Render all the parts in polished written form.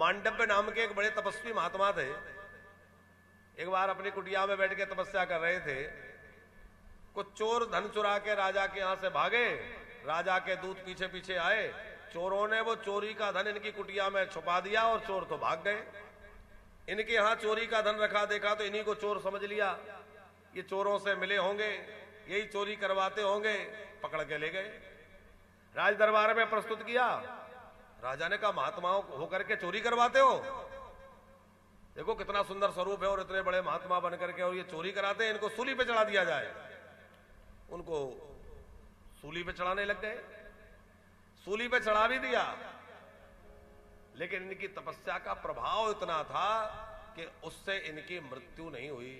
मांडव्य नाम के एक बड़े तपस्वी महात्मा थे। एक बार अपनी कुटिया में बैठ के तपस्या कर रहे थे। कुछ चोर धन चुरा के राजा के यहां से भागे। राजा के दूत पीछे पीछे आए। चोरों ने वो चोरी का धन इनकी कुटिया में छुपा दिया और चोर तो भाग गए। इनके यहां चोरी का धन रखा, देखा तो इन्हीं को चोर समझ लिया। ये चोरों से मिले होंगे, यही चोरी करवाते होंगे, पकड़ के ले गए। राज दरबार में प्रस्तुत किया। राजा ने कहा, महात्माओं होकर के चोरी करवाते हो? देखो कितना सुंदर स्वरूप है और इतने बड़े महात्मा बनकर के और ये चोरी कराते हैं, इनको सूली पे चढ़ा दिया जाए। उनको सूली पे चढ़ाने लग गए। सूली पे चढ़ा भी दिया, लेकिन इनकी तपस्या का प्रभाव इतना था कि उससे इनकी मृत्यु नहीं हुई।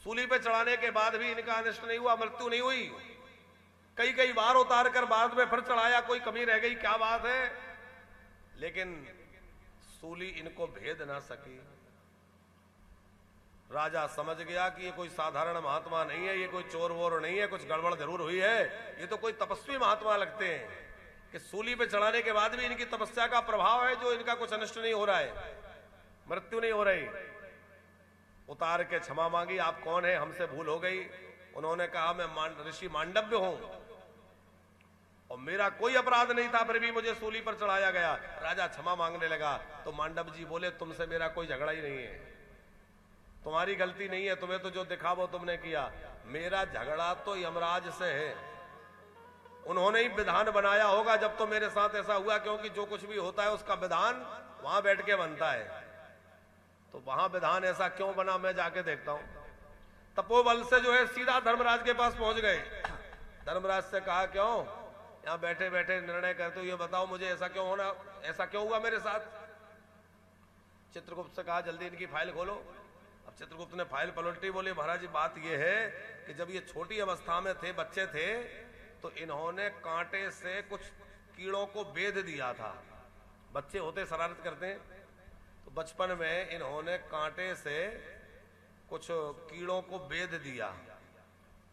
सूली पे चढ़ाने के बाद भी इनका अनिष्ट नहीं हुआ, मृत्यु नहीं हुई। कई कई बार उतार कर बाद में फिर चढ़ाया, कोई कमी रह गई, क्या बात है, लेकिन सूली इनको भेद ना सकी। राजा समझ गया कि ये कोई साधारण महात्मा नहीं है, ये कोई चोर वोर नहीं है, कुछ गड़बड़ जरूर हुई है। ये तो कोई तपस्वी महात्मा लगते हैं कि सूली पे चढ़ाने के बाद भी इनकी तपस्या का प्रभाव है, जो इनका कुछ अनिष्ट नहीं हो रहा है, मृत्यु नहीं हो रही। उतार के क्षमा मांगी, आप कौन है, हमसे भूल हो गई। उन्होंने कहा, मैं ऋषि मांडव्य हूं और मेरा कोई अपराध नहीं था, फिर भी मुझे सूली पर चढ़ाया गया। राजा क्षमा मांगने लगा तो मांडव जी बोले, तुमसे मेरा कोई झगड़ा ही नहीं है, तुम्हारी गलती नहीं है, तुम्हें तो जो दिखा वो तुमने किया। मेरा झगड़ा तो यमराज से है, उन्होंने ही विधान बनाया होगा जब तो मेरे साथ ऐसा हुआ, क्योंकि जो कुछ भी होता है उसका विधान वहां बैठ के बनता है। तो वहां विधान ऐसा क्यों बना, मैं जाके देखता हूं। तपोबल से जो है सीधा धर्मराज के पास पहुंच गए। धर्मराज से कहा, क्यों यहां बैठे बैठे निर्णय करते हो, ये बताओ मुझे ऐसा क्यों होना, ऐसा क्यों हुआ मेरे साथ। चित्रगुप्त से कहा, जल्दी इनकी फाइल खोलो। अब चित्रगुप्त ने फाइल पलटी, बोले महाराज जी बात ये है कि जब ये छोटी अवस्था में थे, बच्चे थे, तो इन्होंने कांटे से कुछ कीड़ों को बेध दिया था। बच्चे होते शरारत करते हैं, तो बचपन में इन्होंने कांटे से कुछ कीड़ों को बेध दिया,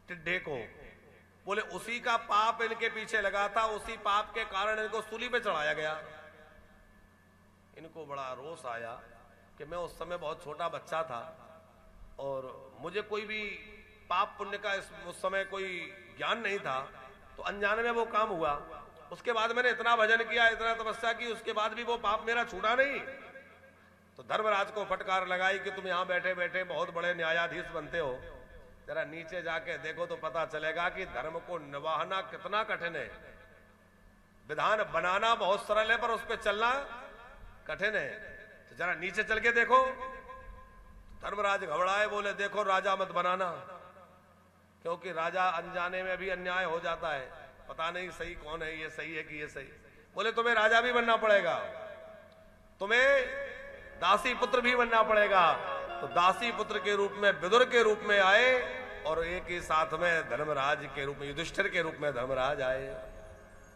टिड्डे को। बोले उसी का पाप इनके पीछे लगा था, उसी पाप के कारण इनको सूली पे चढ़ाया गया। इनको बड़ा रोष आया कि मैं उस समय बहुत छोटा बच्चा था और मुझे कोई भी पाप पुण्य का उस समय कोई ज्ञान नहीं था, तो अनजाने में वो काम हुआ। उसके बाद मैंने इतना भजन किया, इतना तपस्या की, उसके बाद भी वो पाप मेरा छूटा नहीं। तो धर्मराज को फटकार लगाई कि तुम यहां बैठे बैठे बहुत बड़े न्यायाधीश बनते हो, जरा नीचे जाके देखो तो पता चलेगा कि धर्म को निभाना कितना कठिन है। विधान बनाना बहुत सरल है, पर उस पर चलना कठिन है। तो जरा नीचे चल के देखो। धर्मराज घबराए, बोले देखो राजा मत बनाना, क्योंकि राजा अनजाने में भी अन्याय हो जाता है, पता नहीं सही कौन है, ये सही है कि ये सही। बोले तुम्हें राजा भी बनना पड़ेगा, तुम्हें दासी पुत्र भी बनना पड़ेगा। तो दासी पुत्र के रूप में, विदुर के रूप में आए और एक ही साथ में धर्मराज के रूप में, युधिष्ठिर के रूप में धर्मराज आए।